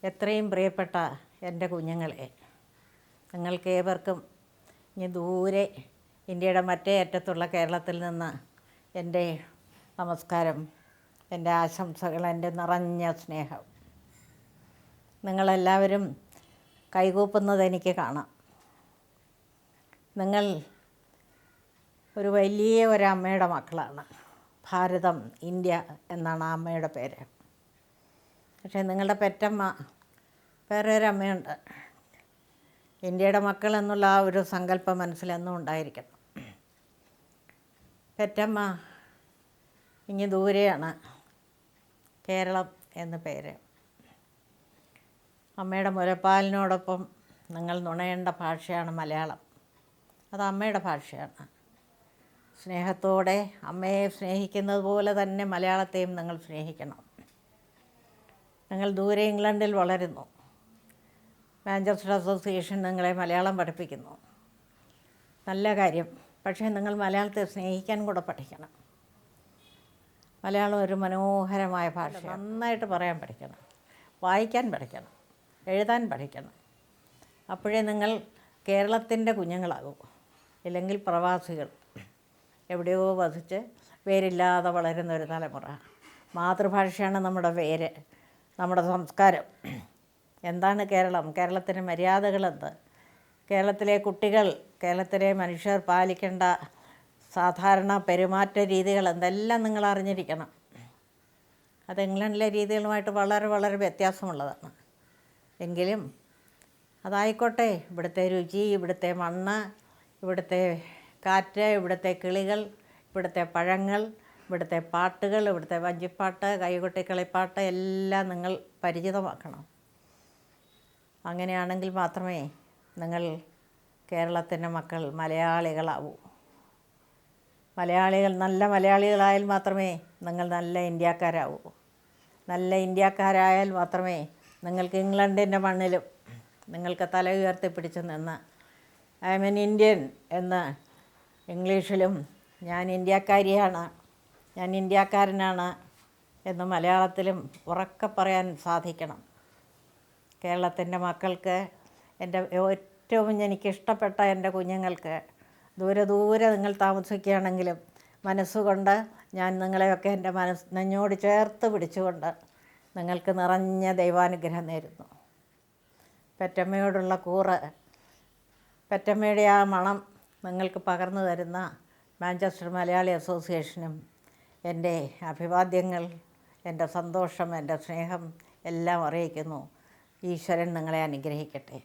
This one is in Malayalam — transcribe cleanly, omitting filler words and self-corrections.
എത്രയും പ്രിയപ്പെട്ട എൻ്റെ കുഞ്ഞുങ്ങളെ, നിങ്ങൾക്കേവർക്കും ഇനി ദൂരെ ഇന്ത്യയുടെ മറ്റേ അറ്റത്തുള്ള കേരളത്തിൽ നിന്ന് എൻ്റെ നമസ്കാരം, എൻ്റെ ആശംസകൾ, എൻ്റെ നിറഞ്ഞ സ്നേഹം. നിങ്ങളെല്ലാവരും കൈകൂപ്പുന്നത് എനിക്ക് കാണാം. നിങ്ങൾ ഒരു വലിയ ഒരമ്മയുടെ മക്കളാണ്. ഭാരതം, ഇന്ത്യ എന്നാണ് ആ അമ്മയുടെ പേര്. പക്ഷേ നിങ്ങളുടെ പെറ്റമ്മ വേറെ ഒരമ്മയുണ്ട്. ഇന്ത്യയുടെ മക്കൾ എന്നുള്ള ആ ഒരു സങ്കല്പം മനസ്സിലെന്നും ഉണ്ടായിരിക്കണം. പെറ്റമ്മ ഇങ്ങ് ദൂരെയാണ്, കേരളം എന്ന് പേര്. അമ്മയുടെ മുലപ്പാലിനോടൊപ്പം നിങ്ങൾ നുണയേണ്ട ഭാഷയാണ് മലയാളം. അത് അമ്മയുടെ ഭാഷയാണ്. സ്നേഹത്തോടെ അമ്മയെ സ്നേഹിക്കുന്നത് പോലെ തന്നെ മലയാളത്തെയും നിങ്ങൾ സ്നേഹിക്കണം. നിങ്ങൾ ദൂരെ ഇംഗ്ലണ്ടിൽ വളരുന്നു. മാഞ്ചസ്റ്റർ അസോസിയേഷൻ നിങ്ങളെ മലയാളം പഠിപ്പിക്കുന്നു. നല്ല കാര്യം. പക്ഷേ നിങ്ങൾ മലയാളത്തെ സ്നേഹിക്കാൻ കൂടെ പഠിക്കണം. മലയാളം ഒരു മനോഹരമായ ഭാഷ. നന്നായിട്ട് പറയാൻ പഠിക്കണം, വായിക്കാൻ പഠിക്കണം, എഴുതാൻ പഠിക്കണം. അപ്പോഴേ നിങ്ങൾ കേരളത്തിൻ്റെ കുഞ്ഞുങ്ങളാകൂ. ഇല്ലെങ്കിൽ പ്രവാസികൾ, എവിടെയോ വസിച്ച് വേരില്ലാതെ വളരുന്ന ഒരു തലമുറ. മാതൃഭാഷയാണ് നമ്മുടെ വേര്, നമ്മുടെ സംസ്കാരം. എന്താണ് കേരളം? കേരളത്തിൻ്റെ മര്യാദകളെന്ത്? കേരളത്തിലെ കുട്ടികൾ, കേരളത്തിലെ മനുഷ്യർ പാലിക്കേണ്ട സാധാരണ പെരുമാറ്റ രീതികൾ എന്തെല്ലാം നിങ്ങൾ അറിഞ്ഞിരിക്കണം. അത് ഇംഗ്ലണ്ടിലെ രീതികളുമായിട്ട് വളരെ വളരെ വ്യത്യാസമുള്ളതാണ്. എങ്കിലും അതായിക്കോട്ടെ. ഇവിടുത്തെ രുചി, ഇവിടുത്തെ മണ്ണ്, ഇവിടുത്തെ കാറ്റ്, ഇവിടുത്തെ കിളികൾ, ഇവിടുത്തെ പഴങ്ങൾ, ഇവിടുത്തെ പാട്ടുകൾ, ഇവിടുത്തെ വഞ്ചിപ്പാട്ട്, കൈകൊട്ടിക്കളിപ്പാട്ട് എല്ലാം നിങ്ങൾ പരിചിതമാക്കണം. അങ്ങനെയാണെങ്കിൽ മാത്രമേ നിങ്ങൾ കേരളത്തിൻ്റെ മക്കൾ മലയാളികളാവൂ. മലയാളികൾ നല്ല മലയാളികളായാൽ മാത്രമേ നിങ്ങൾ നല്ല ഇന്ത്യക്കാരാവൂ. നല്ല ഇന്ത്യക്കാരായാൽ മാത്രമേ നിങ്ങൾക്ക് ഇംഗ്ലണ്ടിൻ്റെ മണ്ണിലും നിങ്ങൾക്ക് തല ഉയർത്തിപ്പിടിച്ച് നിന്ന് ഐ എം എൻ ഇന്ത്യൻ എന്ന് ഇംഗ്ലീഷിലും ഞാൻ ഇന്ത്യക്കാരിയാണ്, ഞാൻ ഇന്ത്യക്കാരനാണ് എന്ന് മലയാളത്തിലും ഉറക്കെ പറയാൻ സാധിക്കണം. കേരളത്തിൻ്റെ മക്കൾക്ക്, എൻ്റെ ഏറ്റവും എനിക്കിഷ്ടപ്പെട്ട എൻ്റെ കുഞ്ഞുങ്ങൾക്ക്, ദൂരെ ദൂരെ നിങ്ങൾ താമസിക്കുകയാണെങ്കിലും മനസ്സുകൊണ്ട് ഞാൻ നിങ്ങളെയൊക്കെ എൻ്റെ നെഞ്ഞോട് ചേർത്ത് പിടിച്ചുകൊണ്ട് നിങ്ങൾക്ക് നിറഞ്ഞ ദൈവാനുഗ്രഹം നേരുന്നു. പെറ്റമ്മയോടുള്ള കൂറ്, പെറ്റമ്മയുടെ ആ മണം നിങ്ങൾക്ക് പകർന്നു തരുന്ന മാഞ്ചസ്റ്റർ മലയാളി അസോസിയേഷനും എൻ്റെ അഭിവാദ്യങ്ങൾ, എൻ്റെ സന്തോഷം, എൻ്റെ സ്നേഹം എല്ലാം അറിയിക്കുന്നു. ഈശ്വരൻ നിങ്ങളെ അനുഗ്രഹിക്കട്ടെ.